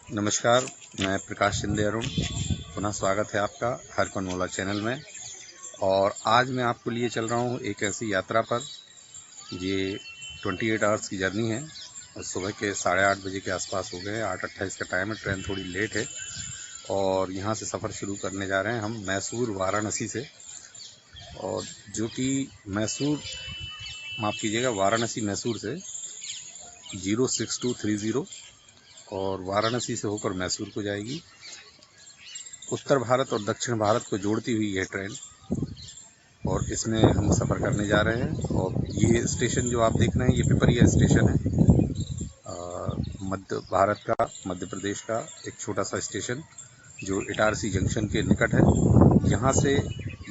नमस्कार, मैं प्रकाश शिंदे अरुण। पुनः स्वागत है आपका हरपनमोला चैनल में। और आज मैं आपको लिए चल रहा हूँ एक ऐसी यात्रा पर। ये 28 आवर्स की जर्नी है। सुबह के 8:30 बजे के आसपास हो गए, 8:28 का टाइम है। ट्रेन थोड़ी लेट है और यहाँ से सफ़र शुरू करने जा रहे हैं हम मैसूर वाराणसी से। और जो कि मैसूर, माफ़ कीजिएगा, वाराणसी मैसूर से 06230 और वाराणसी से होकर मैसूर को जाएगी। उत्तर भारत और दक्षिण भारत को जोड़ती हुई यह ट्रेन, और इसमें हम सफ़र करने जा रहे हैं। और ये स्टेशन जो आप देख रहे हैं, ये पिपरिया स्टेशन है। मध्य भारत का, मध्य प्रदेश का एक छोटा सा स्टेशन जो इटारसी जंक्शन के निकट है। यहाँ से,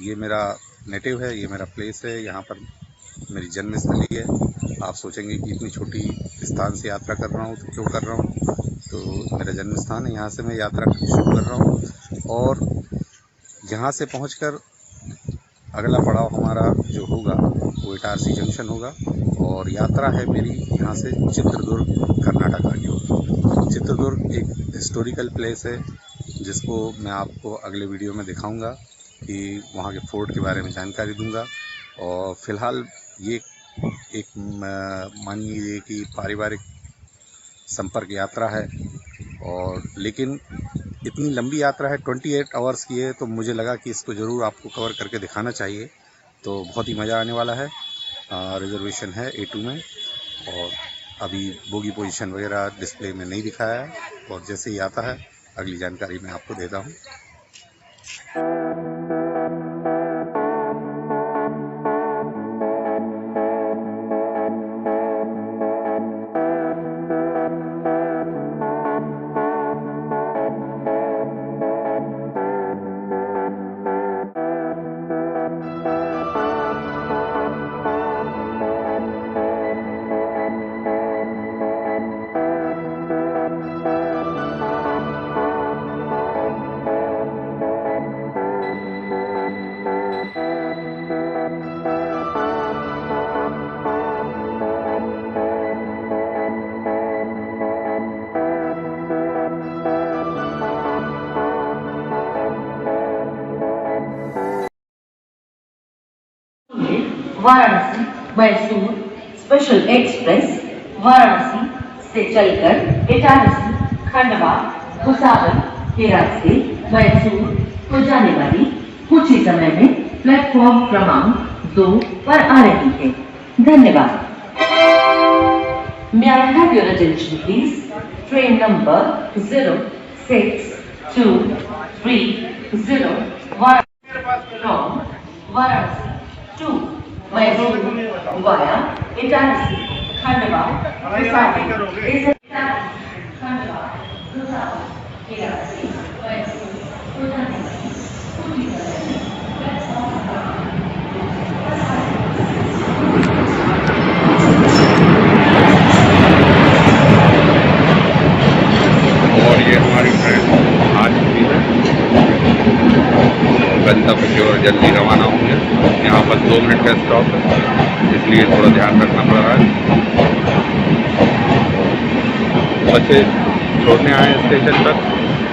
ये मेरा नेटिव है, ये मेरा प्लेस है, यहाँ पर मेरी जन्मस्थली है। आप सोचेंगे कि इतनी छोटी स्थान से यात्रा कर रहा हूँ तो क्यों कर रहा हूँ, तो मेरा जन्म स्थान है, यहाँ से मैं यात्रा शुरू कर रहा हूँ। और यहाँ से पहुँचकर अगला पड़ाव हमारा जो होगा वो इटारसी जंक्शन होगा। और यात्रा है मेरी यहाँ से चित्रदुर्ग, कर्नाटका की ओर। चित्रदुर्ग एक हिस्टोरिकल प्लेस है जिसको मैं आपको अगले वीडियो में दिखाऊंगा कि वहाँ के फोर्ट के बारे में जानकारी दूंगा। और फिलहाल ये एक मानिए कि पारिवारिक संपर्क यात्रा है। और लेकिन इतनी लंबी यात्रा है, 28 आवर्स की है, तो मुझे लगा कि इसको ज़रूर आपको कवर करके दिखाना चाहिए। तो बहुत ही मज़ा आने वाला है। रिजर्वेशन है A2 में, और अभी बोगी पोजीशन वगैरह डिस्प्ले में नहीं दिखाया है। और जैसे ही आता है अगली जानकारी मैं आपको देता हूँ। वाराणसी मैसूर स्पेशल एक्सप्रेस वाराणसी से चलकर इटारसी, खंडवा, भुसावल के रास्ते मैसूर को जाने वाली कुछ ही समय में प्लेटफॉर्म क्रमांक 2 पर आ रही है। धन्यवाद। May I have your attention please? Train number 06230 from Varanasi to Mysore via Itarsi, Khandwa, Bhusawal is Itarsi, Khandwa, Bhusawal, Itarsi, Mysore, और ये हमारी ट्रेन आ चुकी है, गंतव्य की ओर जल्दी रवाना होंगे। यहाँ पर 2 मिनट का स्टॉप है, इसलिए थोड़ा ध्यान रखना पड़ रहा है। बच्चे छोड़ने आए स्टेशन पर,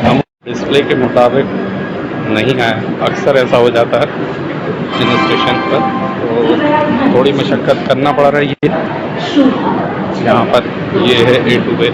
हम डिस्प्ले के मुताबिक नहीं आए। अक्सर ऐसा हो जाता है इन स्टेशन पर, तो थोड़ी मशक्क़त करना पड़ रही है। यहाँ पर ये है A2 वे।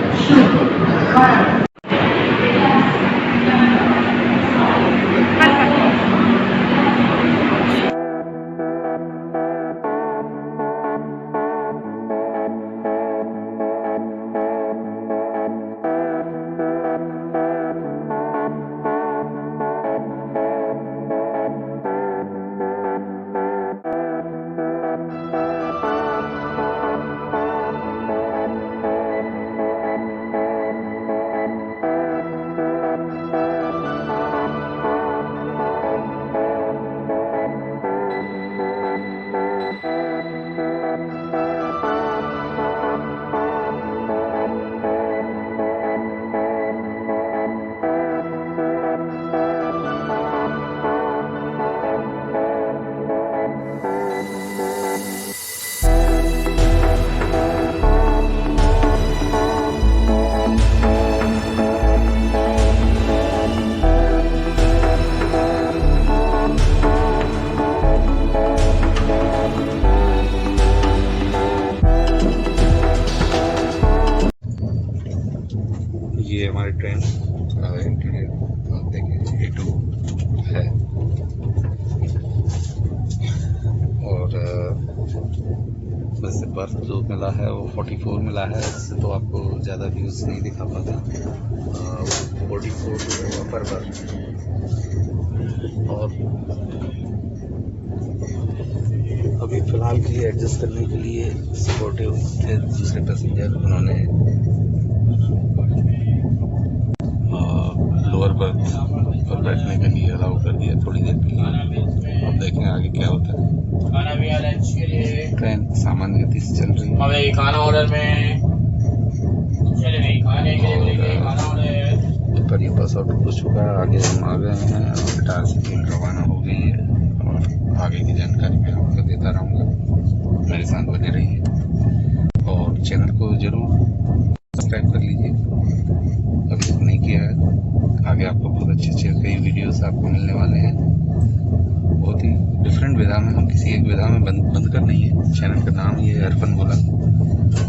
हमारी ट्रेन इंटीरियर देखिए A2 है। और वैसे बर्फ जो मिला है वो 44 मिला है, इससे तो आपको ज़्यादा व्यूज़ नहीं दिखा पाते। 44 अपर बर्फ। और अभी फ़िलहाल के लिए एडजस्ट करने के लिए सपोर्टिव थे दूसरे पैसेंजर, उन्होंने लोअर बर्थ पर बैठने के लिए अलाउ कर दिया थोड़ी देर के लिए। अब देखें आगे क्या होता है। खाना भी आ लंच के लिए ट्रेन सामान्य गति से चल रही है। हमें खाना ऑर्डर में चले भाई खाने के लिए खाना ऑर्डर पर ये बस आउट हो चुका है, आगे हम आ गए हैं और इटारसी ट्रेन रवाना हो गई है। और आगे की जानकारी मैं आपको देता रहूँगा, मेरे साथ बने रहिए और चैनल को जरूर सब्सक्राइब कर लीजिए अभी तक नहीं किया है। आगे आपको बहुत अच्छे कई वीडियोस आपको मिलने वाले हैं, बहुत ही डिफरेंट विधा में। हम किसी एक विधा में बंद कर नहीं है। चैनल का नाम ये है अर्पण गोला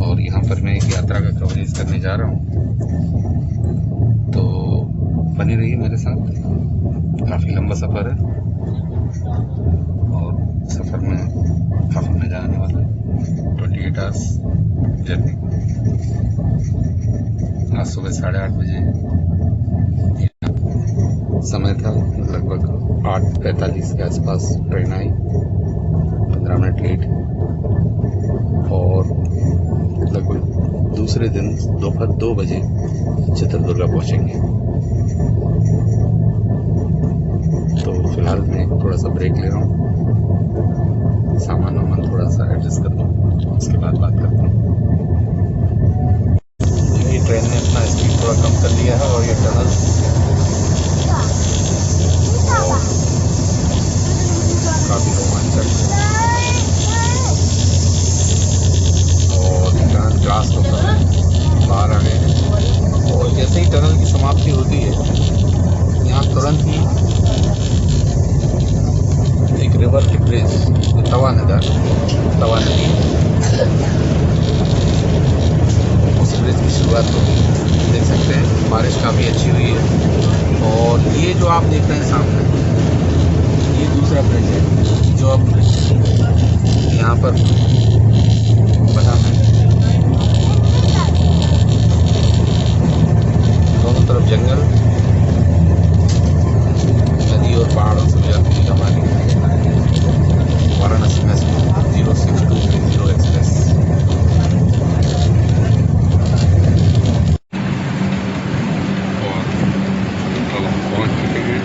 और यहाँ पर मैं एक यात्रा का कवरेज करने जा रहा हूँ, तो बने रहिए मेरे साथ। काफ़ी लंबा सफ़र है और सफ़र में काफ़ी मज़ा आने वाला है। 28 आवर्स जर्नी। आज सुबह 8:30 बजे समय था, लगभग 8:45 के आसपास ट्रेन आई, 15 मिनट लेट। और लगभग दूसरे दिन दोपहर 2 बजे चित्रदुर्गा पहुंचेंगे। तो फिलहाल मैं थोड़ा सा ब्रेक ले रहा हूँ, सामान वामान थोड़ा सा एडजस्ट कर दूँ, उसके बाद बात करता हूँ। ये ट्रेन ने अपना स्पीड थोड़ा कम कर दिया है और ये टनल काफ़ी रोमांचक और टनल क्रॉस होकर बाहर आ गए हैं। और जैसे ही टनल की समाप्ति होती है, यहाँ तुरंत ही एक रिवर की ब्रिज, तवा नदी, उस ब्रिज की शुरुआत होगी। देख सकते हैं बारिश काफ़ी अच्छी हुई है। और ये जो आप देख रहे हैं सामने, ये दूसरा ब्रिज है जो अब यहाँ पर बना है। दोनों तरफ जंगल, नदी और पहाड़ों से गुजरती हमारी वाराणसी में 06230 एक्सप्रेस। और अब हम पहुँच चुके हैं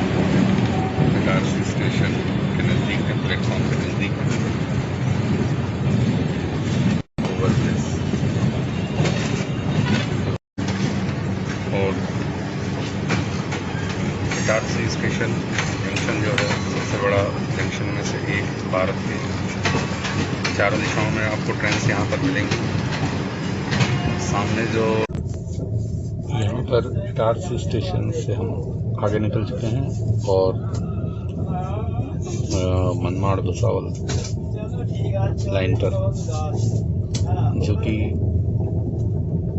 इटारसी स्टेशन के नज़दीक है, प्लेटफॉर्म के नज़दीक है। ओवरब्रिज और इटारसी स्टेशन जंक्शन जो है सबसे बड़ा जंक्शन में से एक भारत के। चारों दिशाओं में आपको ट्रेन से यहाँ पर मिलेंगी। सामने जो यहाँ पर इटारसी स्टेशन से हम आगे निकल चुके हैं और मनमाड़ भुसावल लाइन पर, जो कि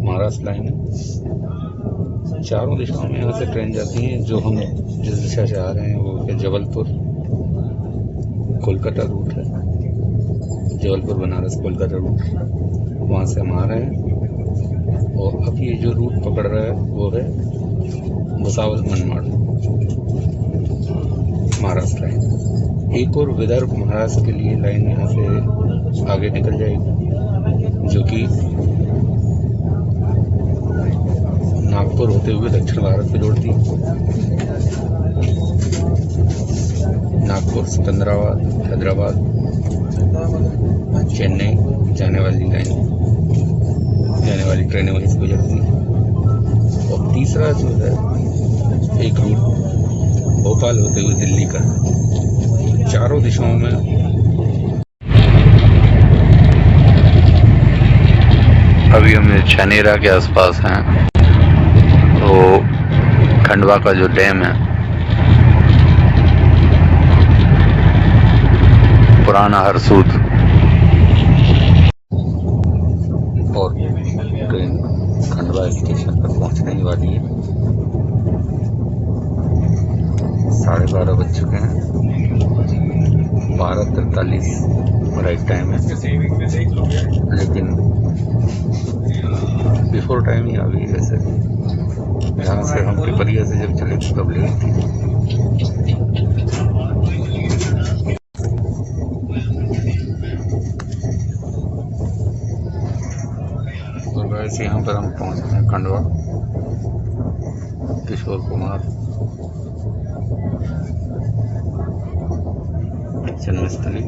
महाराष्ट्र लाइन है। चारों दिशाओं में यहाँ से ट्रेन जाती है। जो हम जिस दिशा से आ रहे हैं वो है जबलपुर कोलकाता रूट है, जबलपुर बनारस कोलकाता रूट, वहाँ से हम आ रहे हैं। और अब ये जो रूट पकड़ रहा है वो है भुसावल मनमाड़ महाराष्ट्र लाइन। एक और विदर्भ महाराष्ट्र के लिए लाइन यहाँ से आगे निकल जाएगी, जो कि नागपुर होते हुए दक्षिण भारत को जोड़ती है। नागपुर, सिकंदराबाद, हैदराबाद, चेन्नई जाने वाली ट्रेनें वहीं से गुजरती हैं। और तीसरा जो है एक रूट भोपाल होते हुए दिल्ली का। चारों दिशाओं में अभी हम छनेरा के आसपास हैं। तो खंडवा का जो डैम है, पुराना हरसूद, और ट्रेन खंडवा स्टेशन पर पहुंचने ही वाली है। 12:30 बज चुके हैं। 12:43 राइट टाइम है, लेकिन बिफोर टाइम ही आ गई। वैसे यहाँ से हम पिपरिया से जब चले तब लेट थी। तो वैसे यहाँ पर हम पहुँच गए हैं खंडवा। किशोर कुमार जन्मस्थली,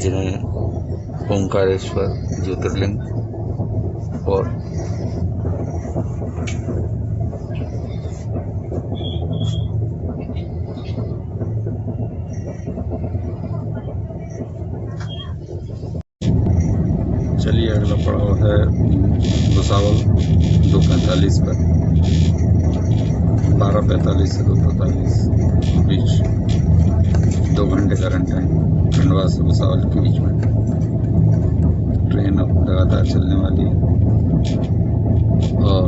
जिन्हें ओंकारेश्वर ज्योतिर्लिंग और चलिए अगला पड़ाव है भुसावल 2:45 पर। 12:45 से 2:45 बीच 2 घंटे का रन टाइम खंडवा से भुसावल के बीच में। ट्रेन अब लगातार चलने वाली है और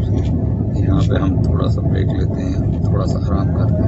यहाँ पे हम थोड़ा सा ब्रेक लेते हैं, थोड़ा सा आराम करते हैं।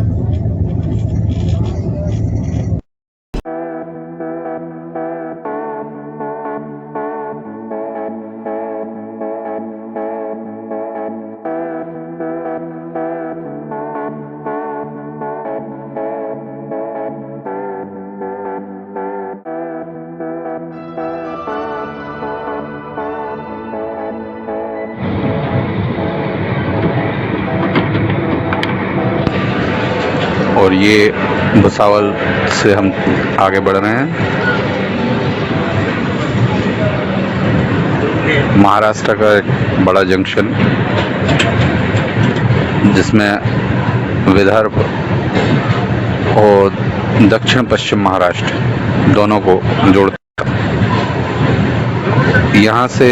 और ये भुसावल से हम आगे बढ़ रहे हैं। महाराष्ट्र का एक बड़ा जंक्शन जिसमें विदर्भ और दक्षिण पश्चिम महाराष्ट्र दोनों को जोड़ता है। यहाँ से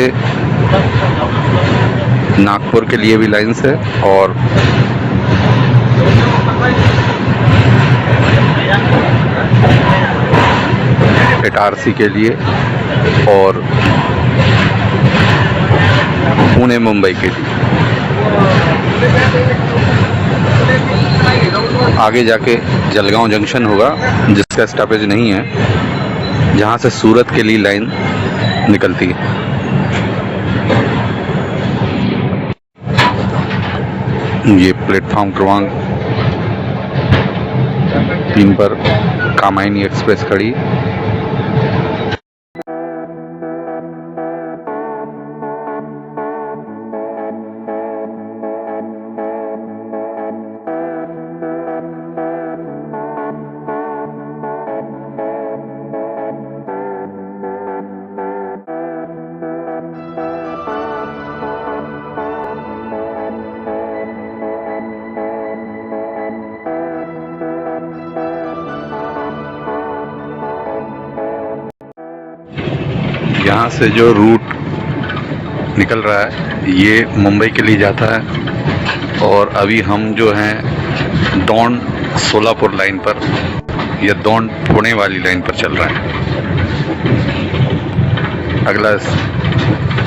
नागपुर के लिए भी लाइन्स है और इटारसी के लिए और पुणे मुंबई के लिए। आगे जाके जलगांव जंक्शन होगा जिसका स्टॉपेज नहीं है, जहां से सूरत के लिए लाइन निकलती है। ये प्लेटफॉर्म क्रमांक 3 पर कामायनी एक्सप्रेस खड़ी। यहाँ से जो रूट निकल रहा है ये मुंबई के लिए जाता है और अभी हम जो हैं दौंड सोलापुर लाइन पर या दौंड पुणे वाली लाइन पर चल रहे हैं। अगला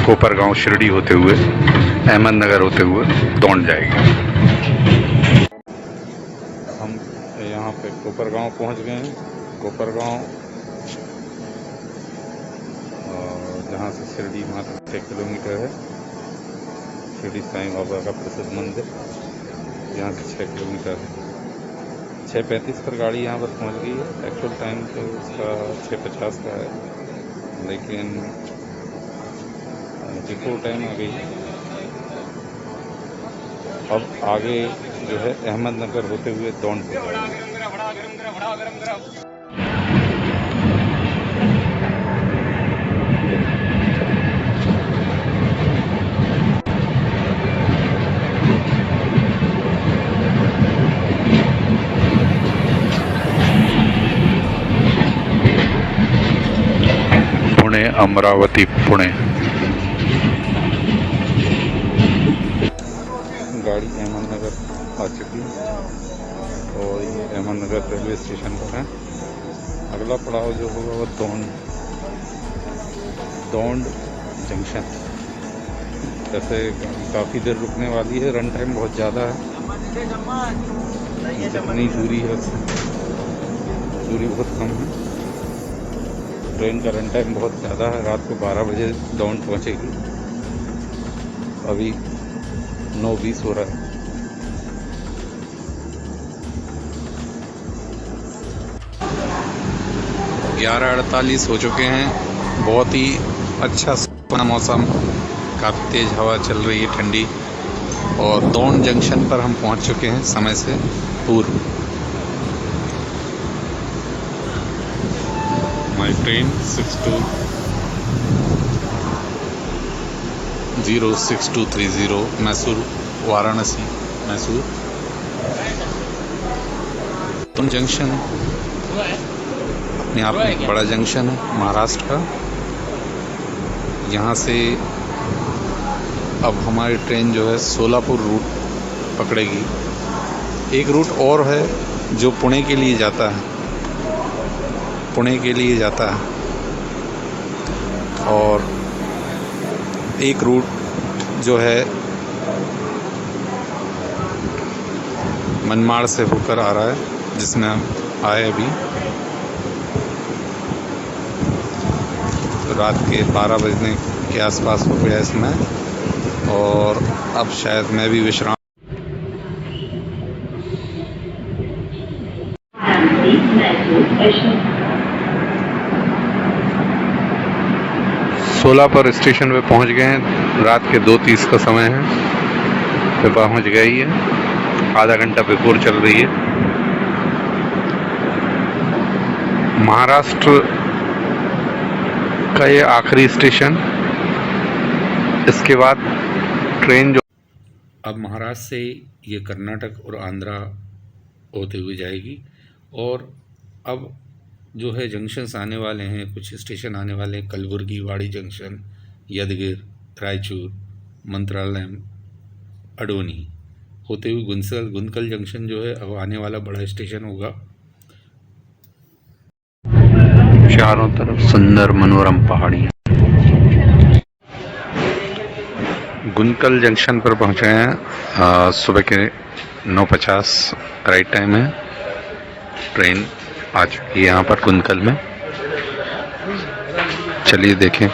कोपरगांव शिरडी होते हुए अहमदनगर होते हुए दौंड जाएगी। हम यहाँ पे कोपरगांव पहुँच गए हैं। कोपरगांव जहाँ से शिरडी मात्र 6 किलोमीटर है। शिरडी साईं बाबा का प्रसिद्ध मंदिर यहाँ से 6 किलोमीटर है। 6:35 पर गाड़ी यहाँ पर पहुँच गई है। एक्चुअल टाइम तो उसका 6:50 का है, लेकिन बिफोर टाइम आ गई। अब आगे जो है अहमदनगर होते हुए दौंड को जाएगी। पुणे अमरावती पुणे। गाड़ी अहमदनगर आ चुकी है और ये अहमदनगर रेलवे स्टेशन पर है। अगला पड़ाव जो होगा वो दौंड दौंड जंक्शन। जैसे काफ़ी देर रुकने वाली है, रन टाइम बहुत ज़्यादा है, जितनी दूरी है दूरी बहुत कम है। ट्रेन का रन टाइम बहुत ज़्यादा है, रात को 12 बजे दौंड पहुँचेगी। अभी 9:20 हो रहा है। ग्यारह 48 हो चुके हैं। बहुत ही अच्छा सुहाना मौसम, काफ़ी तेज़ हवा चल रही है ठंडी, और दौंड जंक्शन पर हम पहुंच चुके हैं समय से पूर्व। My train 06230 Mysore Varanasi Mysore. Daund junction अपने आप में एक बड़ा जंक्शन है महाराष्ट्र का। यहाँ से अब हमारी ट्रेन जो है सोलापुर रूट पकड़ेगी। एक रूट और है जो पुणे के लिए जाता है, और एक रूट जो है मनमाड़ से होकर आ रहा है, जिसमें हम आए अभी। तो रात के 12 बजने के आसपास हो गया इसमें, और अब शायद मैं भी विश्राम। सोलापुर स्टेशन पे पहुंच गए हैं। रात के 2:30 का समय है, पे पहुंच गई है। आधा घंटा बिफोर चल रही है। महाराष्ट्र का ये आखिरी स्टेशन, इसके बाद ट्रेन जो अब महाराष्ट्र से ये कर्नाटक और आंध्रा होते हुए जाएगी। और अब जो है जंक्शंस आने वाले हैं, कुछ स्टेशन आने वाले हैं, कलबुर्गी, वाड़ी जंक्शन, यदगिर, रायचूर, मंत्रालयम, अडोनी होते हुए गुंतकल जंक्शन जो है अब आने वाला बड़ा स्टेशन होगा। चारों तरफ सुंदर मनोरम पहाड़ियाँ। गुंतकल जंक्शन पर पहुँचे हैं। सुबह के 9:50 राइट टाइम है। ट्रेन आ चुकी है यहाँ पर गुंतकल में। चलिए देखें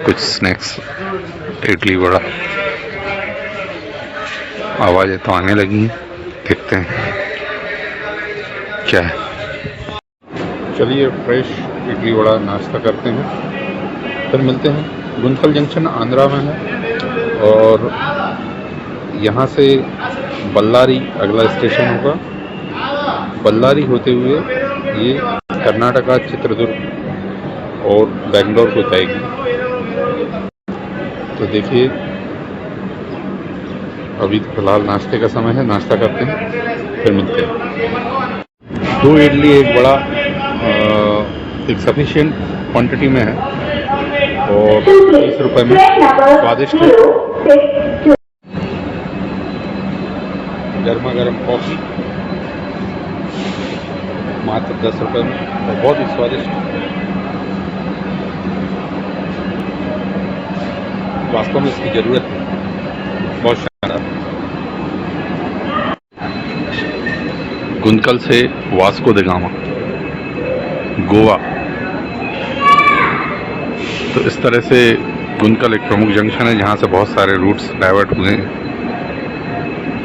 कुछ स्नैक्स, इडली वड़ा, आवाज़ें तो आने लगी हैं, देखते हैं क्या है। चलिए फ्रेश इडली वड़ा नाश्ता करते हैं, फिर मिलते हैं। गुंतकल जंक्शन आंध्रा में है, और यहाँ से बल्लारी अगला स्टेशन होगा। बल्लारी होते हुए ये कर्नाटका, चित्रदुर्ग और बेंगलोर को जाएगी। तो देखिए अभी फिलहाल नाश्ते का समय है, नाश्ता करते हैं फिर मिलते हैं। 2 इडली, 1 बड़ा एक सफिशिएंट क्वांटिटी में है, और 30 रुपये में स्वादिष्ट है। गर्मा गर्म कॉफ़ी मात्र 10 रुपये में, और बहुत ही स्वादिष्ट। वास्तव में इसकी ज़रूरत है, बहुत शानदार। गुंतकल से वास्को द गामा, गोवा। तो इस तरह से गुंतकल एक प्रमुख जंक्शन है जहाँ से बहुत सारे रूट्स डाइवर्ट हुए हैं।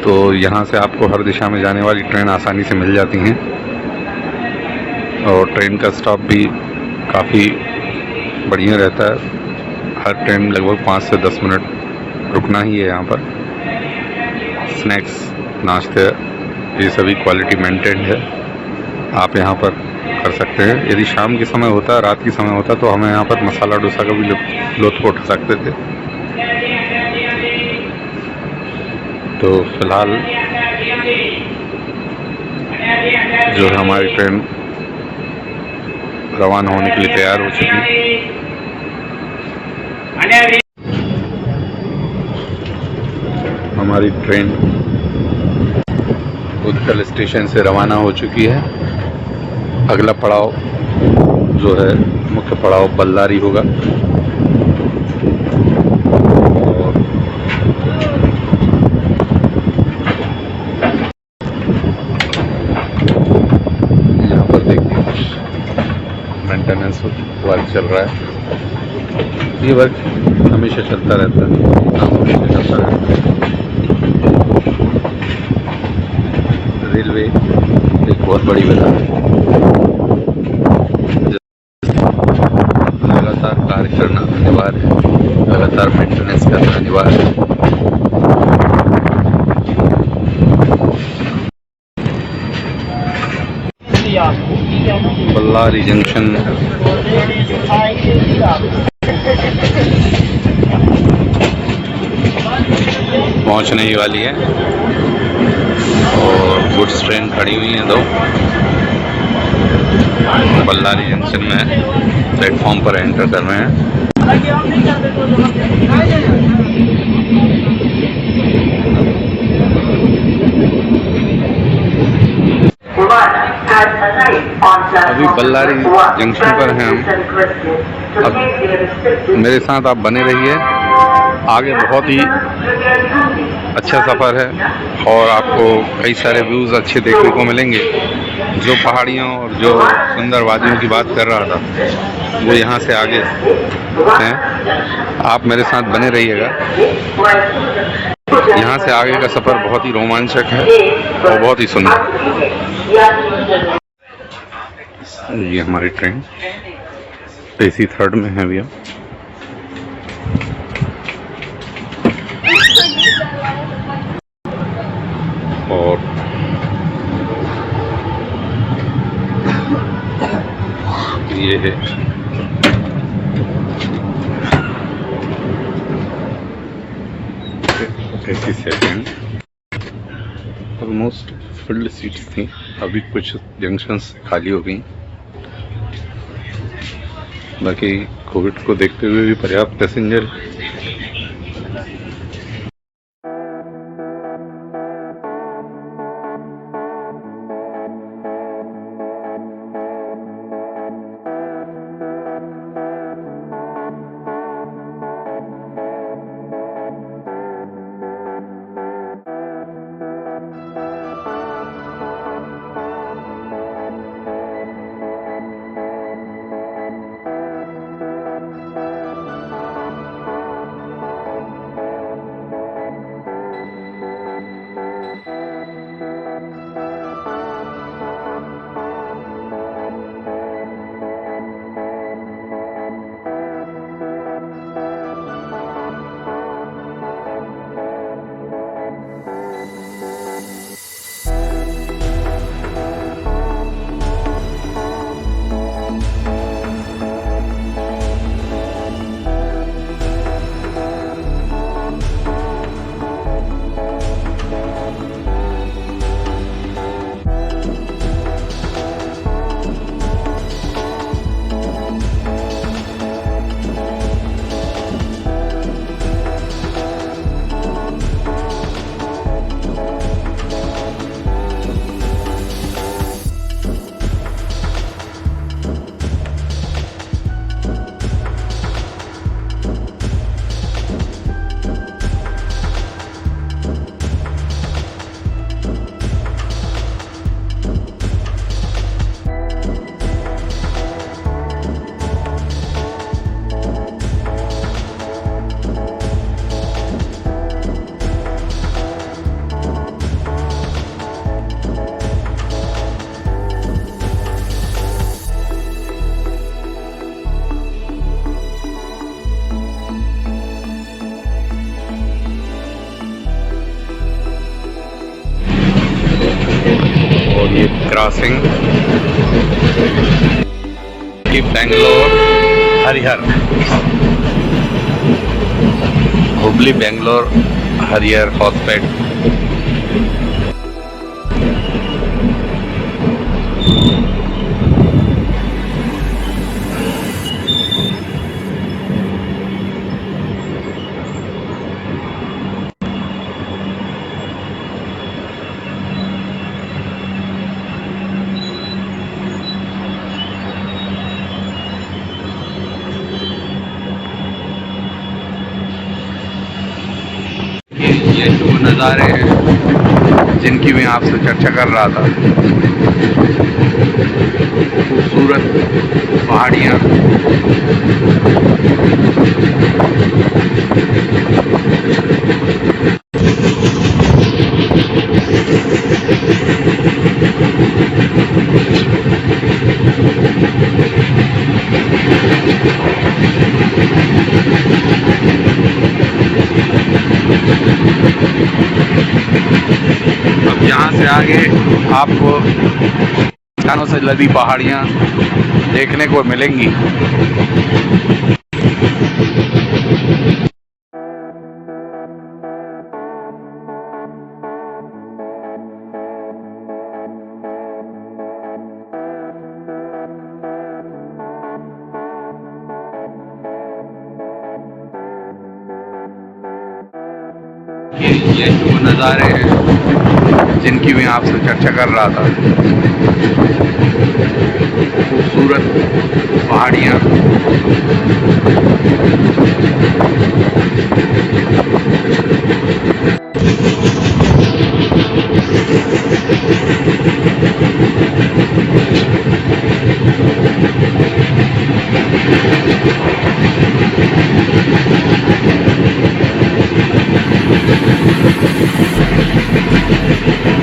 तो यहाँ से आपको हर दिशा में जाने वाली ट्रेन आसानी से मिल जाती हैं, और ट्रेन का स्टॉप भी काफ़ी बढ़िया रहता है। हर ट्रेन लगभग 5 से 10 मिनट रुकना ही है यहाँ पर। स्नैक्स, नाश्ते, ये सभी क्वालिटी मेंटेन्ड है, आप यहाँ पर कर सकते हैं। यदि शाम के समय होता, रात के समय होता, तो हमें यहाँ पर मसाला डोसा का भी लुत्फ़ उठा सकते थे। तो फिलहाल जो है हमारी ट्रेन रवाना होने के लिए तैयार हो चुकी है। हमारी ट्रेन गुंतकल स्टेशन से रवाना हो चुकी है। अगला पड़ाव जो है मुख्य पड़ाव बल्लारी होगा। और यहाँ पर देखिए मेंटेनेंस वर्क चल रहा है। ये वर्क हमेशा चलता रहता है, काम हमेशा चलता रहता है। रेलवे एक बहुत बड़ी वजह है, लगातार कार्य करना अनिवार्य है, लगातार मेंटेनेंस करना अनिवार्य है। बल्लारी जंक्शन पहुंचने ही वाली है और गुड्स ट्रेन खड़ी हुई हैं दो। बल्लारी जंक्शन में प्लेटफॉर्म पर एंटर कर रहे हैं। अभी बल्लारी जंक्शन पर हैं हम। अब मेरे साथ आप बने रहिए, आगे बहुत ही अच्छा सफ़र है और आपको कई सारे व्यूज़ अच्छे देखने को मिलेंगे। जो पहाड़ियों और जो सुंदर वादियों की बात कर रहा था वो यहाँ से आगे हैं। आप मेरे साथ बने रहिएगा। यहाँ से आगे का सफ़र बहुत ही रोमांचक है और बहुत ही सुंदर। ये हमारी ट्रेन AC 3rd में है भैया। और ये है AC 2nd। Almost full seats थी, अभी कुछ जंक्शंस खाली हो गई। बाकी कोविड को देखते हुए भी पर्याप्त पैसेंजर। क्रॉसिंग की बेंगलोर हरिहर, हुबली बेंगलोर हरिहर हॉस्पेट। ये जो नज़ारे हैं जिनकी मैं आपसे चर्चा कर रहा था, खूबसूरत पहाड़ियाँ, अब यहाँ से आगे आपको चट्टानों से लदी पहाड़ियाँ देखने को मिलेंगी। ये जो नज़ारे हैं जिनकी मैं आपसे चर्चा कर रहा था, खूबसूरत पहाड़ियाँ,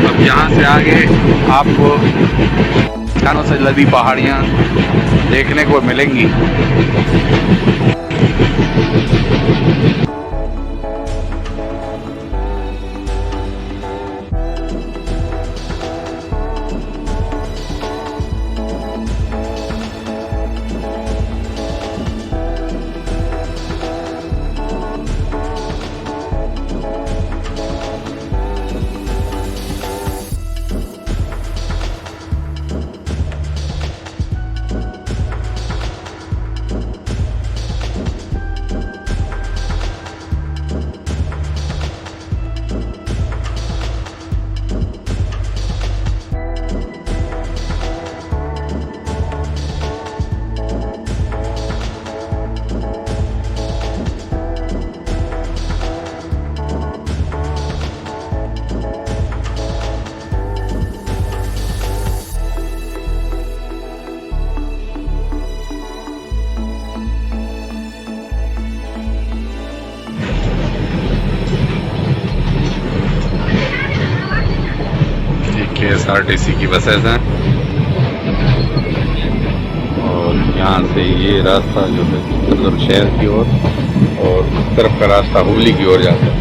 अब यहाँ से आगे आपको चट्टानों से लदी पहाड़ियाँ देखने को मिलेंगी। KSRTC की बसेस हैं और यहाँ से ये रास्ता जो है चित्रदुर्ग शहर की ओर और उस तरफ का रास्ता हुगली की ओर जाता है।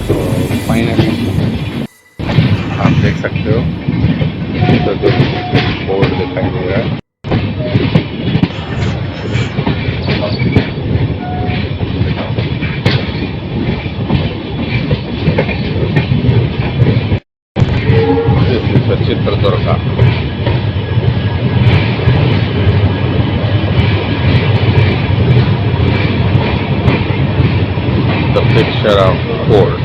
तो फाइनली आप देख सकते हो चित्रदुर्ग बोर्ड दिखाई दे रहा है। चित्रदुर्ग का The picture of fort.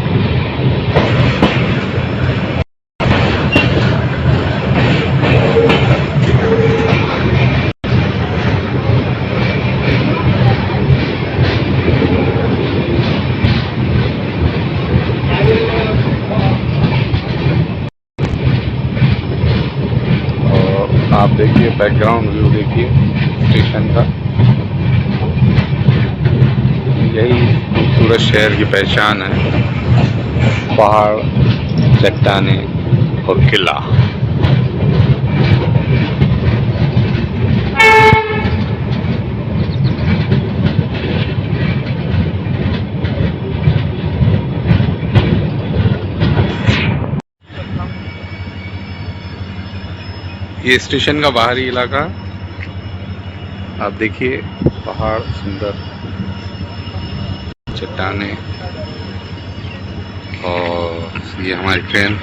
आप देखिए बैकग्राउंड व्यू देखिए स्टेशन का। यही खूबसूरत शहर की पहचान है, पहाड़, चट्टानें और किला। ये स्टेशन का बाहरी इलाका, आप देखिए पहाड़, सुंदर चट्टानें और ये हमारी ट्रेन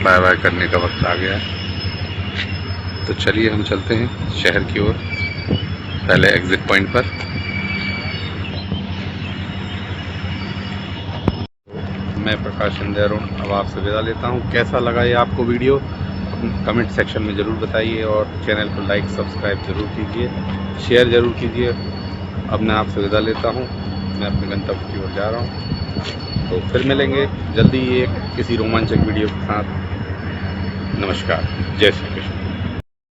बाय बाय करने का वक्त आ गया है। तो चलिए हम चलते हैं शहर की ओर, पहले एग्जिट पॉइंट पर। मैं प्रकाश चंद्र अब आपसे विदा लेता हूँ। कैसा लगा ये आपको वीडियो कमेंट सेक्शन में ज़रूर बताइए और चैनल को लाइक सब्सक्राइब ज़रूर कीजिए, शेयर ज़रूर कीजिए। अब मैं आपसे विदा लेता हूँ, मैं अपने गंतव्य की ओर जा रहा हूँ। तो फिर मिलेंगे जल्दी एक किसी रोमांचक वीडियो के साथ। नमस्कार, जय श्री कृष्ण।